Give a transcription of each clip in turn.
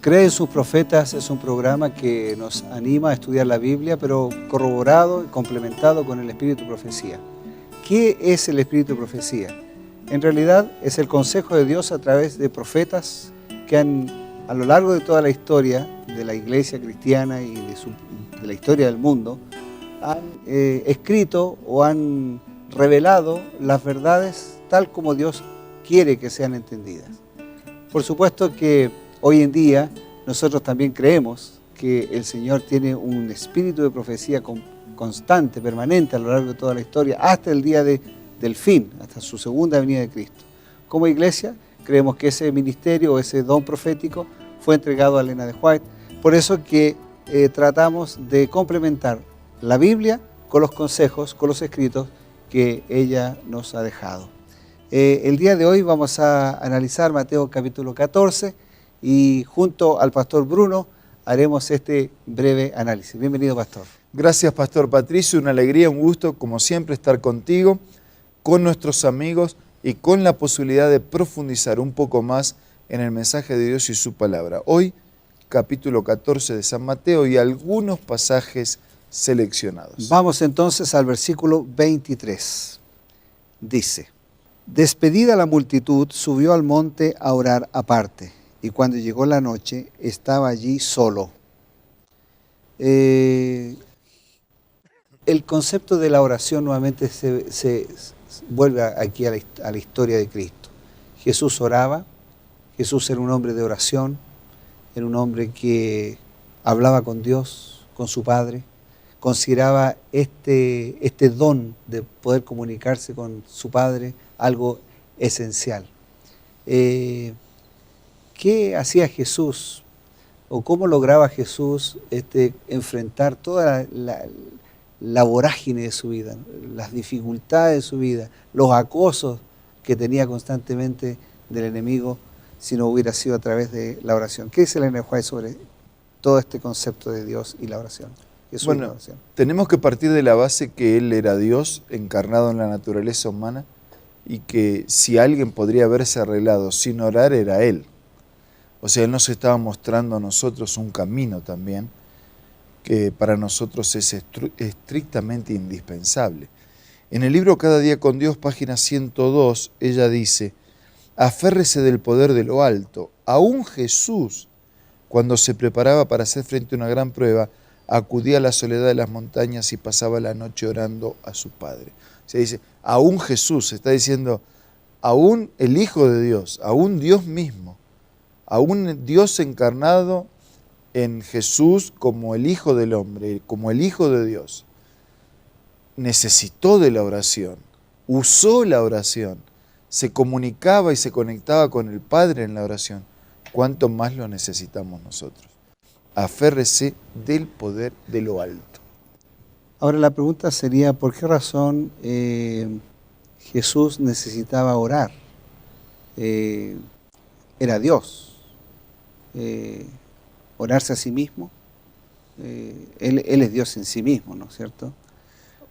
Cree en sus profetas es un programa que nos anima a estudiar la Biblia, pero corroborado y complementado con el espíritu de profecía. ¿Qué es el espíritu de profecía? En realidad es el consejo de Dios a través de profetas que a lo largo de toda la historia de la iglesia cristiana y de la historia del mundo, han escrito o han revelado las verdades tal como Dios quiere que sean entendidas. Por supuesto que hoy en día nosotros también creemos que el Señor tiene un espíritu de profecía constante, permanente a lo largo de toda la historia, hasta el día del fin, hasta su segunda venida de Cristo. Como iglesia creemos que ese ministerio o ese don profético fue entregado a Elena de White. Por eso que tratamos de complementar la Biblia con los consejos, con los escritos que ella nos ha dejado. El día de hoy vamos a analizar Mateo capítulo 14 y junto al pastor Bruno haremos este breve análisis. Bienvenido, pastor. Gracias, pastor Patricio. Una alegría, un gusto, como siempre, estar contigo, con nuestros amigos y con la posibilidad de profundizar un poco más en el mensaje de Dios y su palabra. Hoy, capítulo 14 de San Mateo y algunos pasajes seleccionados. Vamos entonces al versículo 23. Dice: despedida la multitud, subió al monte a orar aparte, y cuando llegó la noche, estaba allí solo. El concepto de la oración nuevamente se vuelve aquí a la historia de Cristo. Jesús oraba, Jesús era un hombre de oración, era un hombre que hablaba con Dios, con su Padre, consideraba este don de poder comunicarse con su Padre algo esencial. ¿Qué hacía Jesús o cómo lograba Jesús enfrentar toda la vorágine de su vida, las dificultades de su vida, los acosos que tenía constantemente del enemigo si no hubiera sido a través de la oración? ¿Qué dice Elena de White sobre todo este concepto de Dios y la oración? Bueno, tenemos que partir de la base que Él era Dios encarnado en la naturaleza humana y que si alguien podría haberse arreglado sin orar era Él. O sea, Él nos estaba mostrando a nosotros un camino también que para nosotros es estrictamente indispensable. En el libro Cada día con Dios, página 102, ella dice: aférrese del poder de lo alto. Aún Jesús, cuando se preparaba para hacer frente a una gran prueba, acudía a la soledad de las montañas y pasaba la noche orando a su Padre. O sea, dice, aún Jesús, está diciendo, aún el Hijo de Dios, aún Dios mismo, aún Dios encarnado en Jesús como el Hijo del Hombre, como el Hijo de Dios, necesitó de la oración, usó la oración, se comunicaba y se conectaba con el Padre en la oración. ¿Cuánto más lo necesitamos nosotros? Aférrese del poder de lo alto. Ahora la pregunta sería, ¿por qué razón Jesús necesitaba orar? Era Dios. Orarse a sí mismo. Él es Dios en sí mismo, ¿no es cierto?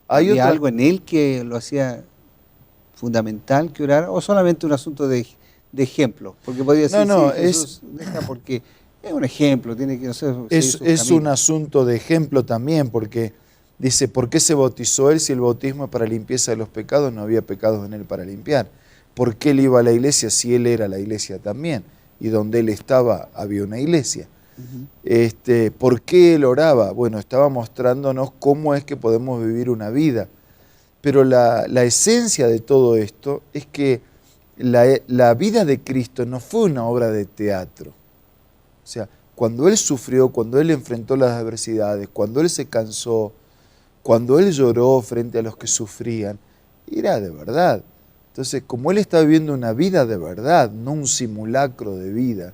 ¿Había algo en Él que lo hacía fundamental que orara? ¿O solamente un asunto de ejemplo? Porque podría decir, Jesús deja porque es un ejemplo, tiene que ser. Es un asunto de ejemplo también, porque dice, ¿por qué se bautizó Él si el bautismo es para limpieza de los pecados? No había pecados en Él para limpiar. ¿Por qué Él iba a la iglesia si Él era la iglesia también? Y donde Él estaba había una iglesia. ¿Por qué Él oraba? Bueno, estaba mostrándonos cómo es que podemos vivir una vida. Pero la esencia de todo esto es que la vida de Cristo no fue una obra de teatro. O sea, cuando Él sufrió, cuando Él enfrentó las adversidades, cuando Él se cansó, cuando Él lloró frente a los que sufrían, era de verdad. Entonces, como Él estaba viviendo una vida de verdad, no un simulacro de vida,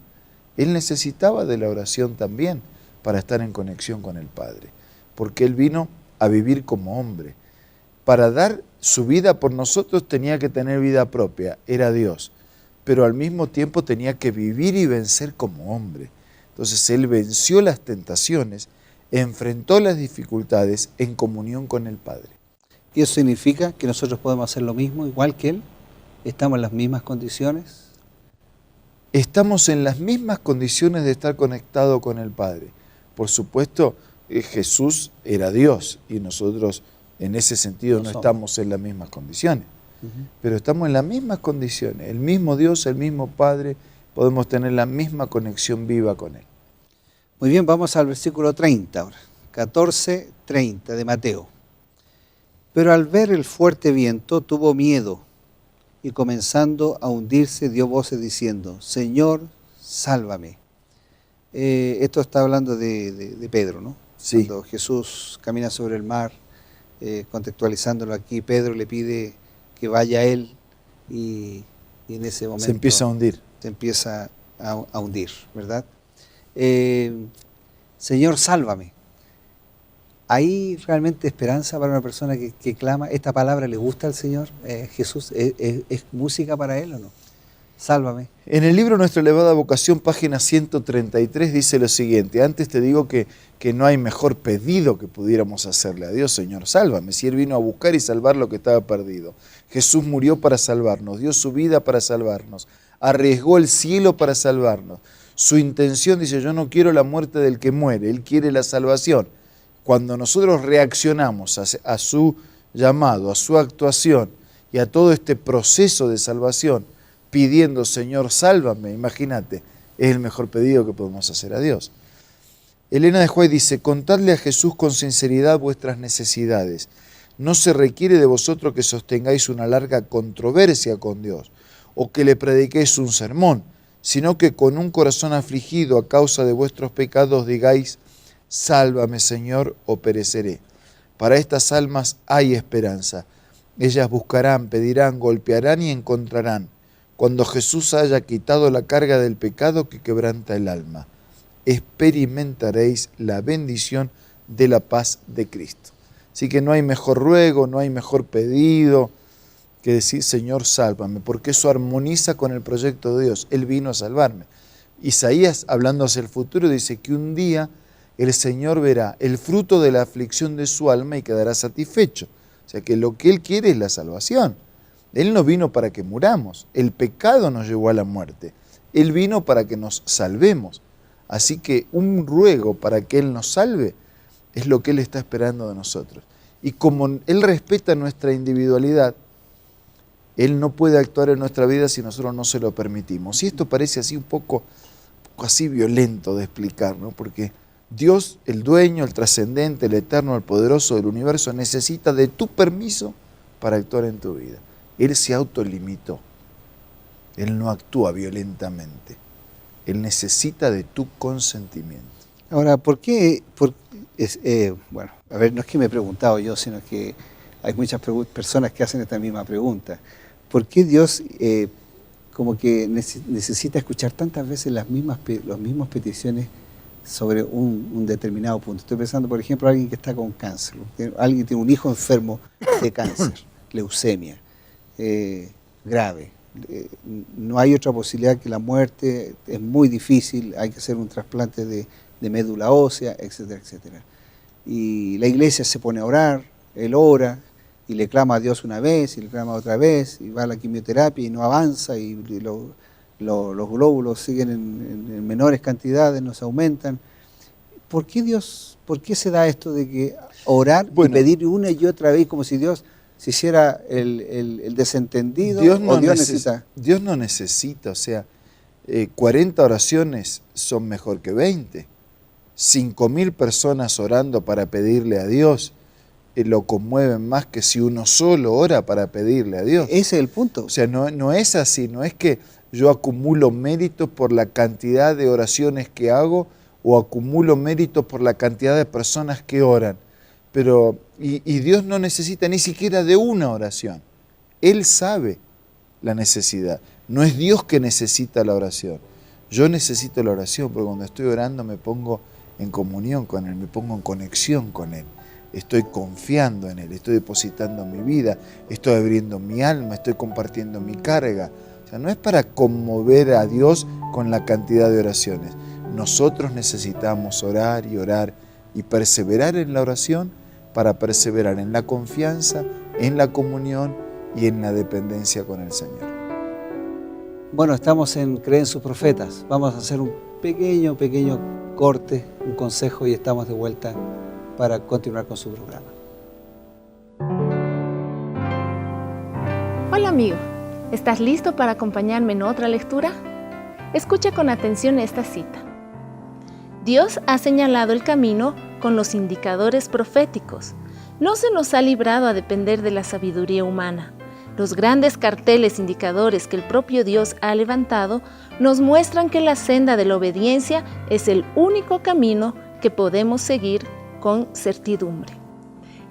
Él necesitaba de la oración también para estar en conexión con el Padre. Porque Él vino a vivir como hombre. Para dar su vida por nosotros tenía que tener vida propia, era Dios. Pero al mismo tiempo tenía que vivir y vencer como hombre. Entonces Él venció las tentaciones, enfrentó las dificultades en comunión con el Padre. ¿Y eso significa que nosotros podemos hacer lo mismo, igual que Él? ¿Estamos en las mismas condiciones? estamos en las mismas condiciones de estar conectados con el Padre. Por supuesto, Jesús era Dios y nosotros en ese sentido no estamos en las mismas condiciones. Pero estamos en las mismas condiciones. El mismo Dios, el mismo Padre, podemos tener la misma conexión viva con Él. Muy bien, vamos al versículo 30 ahora. 14:30 de Mateo. Pero al ver el fuerte viento tuvo miedo y comenzando a hundirse dio voces diciendo, Señor, sálvame. Esto está hablando de Pedro, ¿no? Sí. Cuando Jesús camina sobre el mar, contextualizándolo aquí, Pedro le pide que vaya a él y en ese momento se empieza a hundir. Se empieza a hundir, ¿verdad? Señor, sálvame. ¿Hay realmente esperanza para una persona que clama? ¿Esta palabra le gusta al Señor? Jesús, ¿es música para Él o no? Sálvame. En el libro Nuestra elevada vocación, página 133, dice lo siguiente. Antes te digo que no hay mejor pedido que pudiéramos hacerle a Dios. Señor, sálvame. Si Él vino a buscar y salvar lo que estaba perdido. Jesús murió para salvarnos, dio su vida para salvarnos, arriesgó el cielo para salvarnos. Su intención, dice, yo no quiero la muerte del que muere, Él quiere la salvación. Cuando nosotros reaccionamos a su llamado, a su actuación y a todo este proceso de salvación, pidiendo, Señor, sálvame, imagínate, es el mejor pedido que podemos hacer a Dios. Elena de Huay dice, contadle a Jesús con sinceridad vuestras necesidades. No se requiere de vosotros que sostengáis una larga controversia con Dios o que le prediquéis un sermón, sino que con un corazón afligido a causa de vuestros pecados digáis, sálvame, Señor, o pereceré. Para estas almas hay esperanza. Ellas buscarán, pedirán, golpearán y encontrarán. Cuando Jesús haya quitado la carga del pecado que quebranta el alma, experimentaréis la bendición de la paz de Cristo. Así que no hay mejor ruego, no hay mejor pedido que decir, Señor, sálvame, porque eso armoniza con el proyecto de Dios. Él vino a salvarme. Isaías, hablando hacia el futuro, dice que un día el Señor verá el fruto de la aflicción de su alma y quedará satisfecho. O sea que lo que Él quiere es la salvación. Él no vino para que muramos. El pecado nos llevó a la muerte. Él vino para que nos salvemos. Así que un ruego para que Él nos salve es lo que Él está esperando de nosotros. Y como Él respeta nuestra individualidad, Él no puede actuar en nuestra vida si nosotros no se lo permitimos. Y esto parece así un poco así violento de explicar, ¿no? Porque Dios, el dueño, el trascendente, el eterno, el poderoso del universo, necesita de tu permiso para actuar en tu vida. Él se autolimitó. Él no actúa violentamente. Él necesita de tu consentimiento. Ahora, ¿por qué? Bueno, a ver, no es que me he preguntado yo, sino que hay muchas personas que hacen esta misma pregunta. ¿Por qué Dios como que necesita escuchar tantas veces las mismas peticiones sobre un determinado punto? Estoy pensando, por ejemplo, alguien que está con cáncer, alguien que tiene un hijo enfermo de cáncer, leucemia, grave. No hay otra posibilidad que la muerte, es muy difícil, hay que hacer un trasplante de médula ósea, etcétera, etcétera. Y la iglesia se pone a orar, él ora, y le clama a Dios una vez, y le clama otra vez, y va a la quimioterapia y no avanza, y los glóbulos siguen en menores cantidades, no se aumentan. ¿Por qué se da esto de que orar y pedir una y otra vez como si Dios se hiciera el desentendido? Dios no necesita, o sea, 40 oraciones son mejor que 20. 5.000 personas orando para pedirle a Dios lo conmueven más que si uno solo ora para pedirle a Dios. Ese es el punto. O sea, no es así, no es que yo acumulo méritos por la cantidad de oraciones que hago o acumulo méritos por la cantidad de personas que oran. Pero, y Dios no necesita ni siquiera de una oración. Él sabe la necesidad. No es Dios que necesita la oración. Yo necesito la oración porque cuando estoy orando me pongo en comunión con Él, me pongo en conexión con Él. Estoy confiando en Él, estoy depositando mi vida, estoy abriendo mi alma, estoy compartiendo mi carga. O sea, no es para conmover a Dios con la cantidad de oraciones. Nosotros necesitamos orar y perseverar en la oración para perseverar en la confianza, en la comunión y en la dependencia con el Señor. Bueno, estamos en Cree en sus profetas. Vamos a hacer un pequeño corte, un consejo y estamos de vuelta para continuar con su programa. Hola amigo, ¿estás listo para acompañarme en otra lectura? Escucha con atención esta cita. Dios ha señalado el camino con los indicadores proféticos. No se nos ha librado a depender de la sabiduría humana. Los grandes carteles indicadores que el propio Dios ha levantado nos muestran que la senda de la obediencia es el único camino que podemos seguir con certidumbre.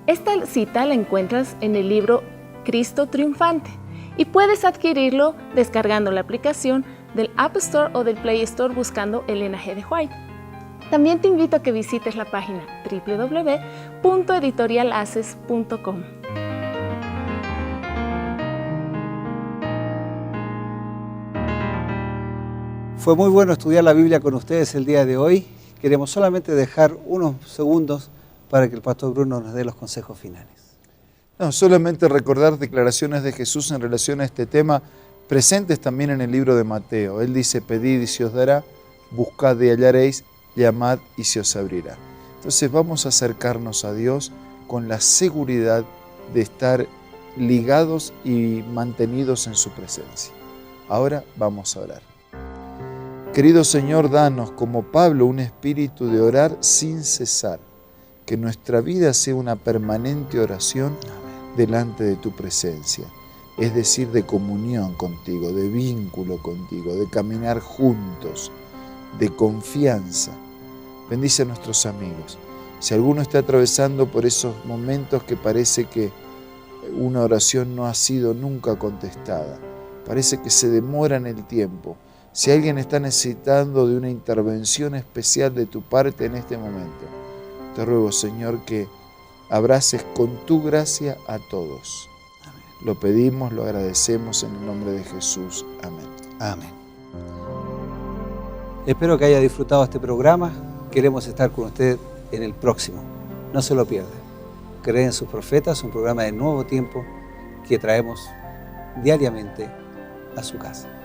Esta cita la encuentras en el libro Cristo Triunfante y puedes adquirirlo descargando la aplicación del App Store o del Play Store buscando Elena G. de White. También te invito a que visites la página www.editorialaces.com. Fue muy bueno estudiar la Biblia con ustedes el día de hoy. Queremos solamente dejar unos segundos para que el pastor Bruno nos dé los consejos finales. No, solamente recordar declaraciones de Jesús en relación a este tema, presentes también en el libro de Mateo. Él dice, pedid y se os dará, buscad y hallaréis, llamad y se os abrirá. Entonces vamos a acercarnos a Dios con la seguridad de estar ligados y mantenidos en su presencia. Ahora vamos a orar. Querido Señor, danos como Pablo un espíritu de orar sin cesar, que nuestra vida sea una permanente oración delante de tu presencia, es decir, de comunión contigo, de vínculo contigo, de caminar juntos, de confianza. Bendice a nuestros amigos. Si alguno está atravesando por esos momentos que parece que una oración no ha sido nunca contestada, parece que se demora en el tiempo, si alguien está necesitando de una intervención especial de tu parte en este momento, te ruego, Señor, que abraces con tu gracia a todos. Amén. Lo pedimos, lo agradecemos en el nombre de Jesús. Amén. Amén. Espero que haya disfrutado este programa. Queremos estar con usted en el próximo. No se lo pierda. Cree en sus profetas, un programa de Nuevo Tiempo que traemos diariamente a su casa.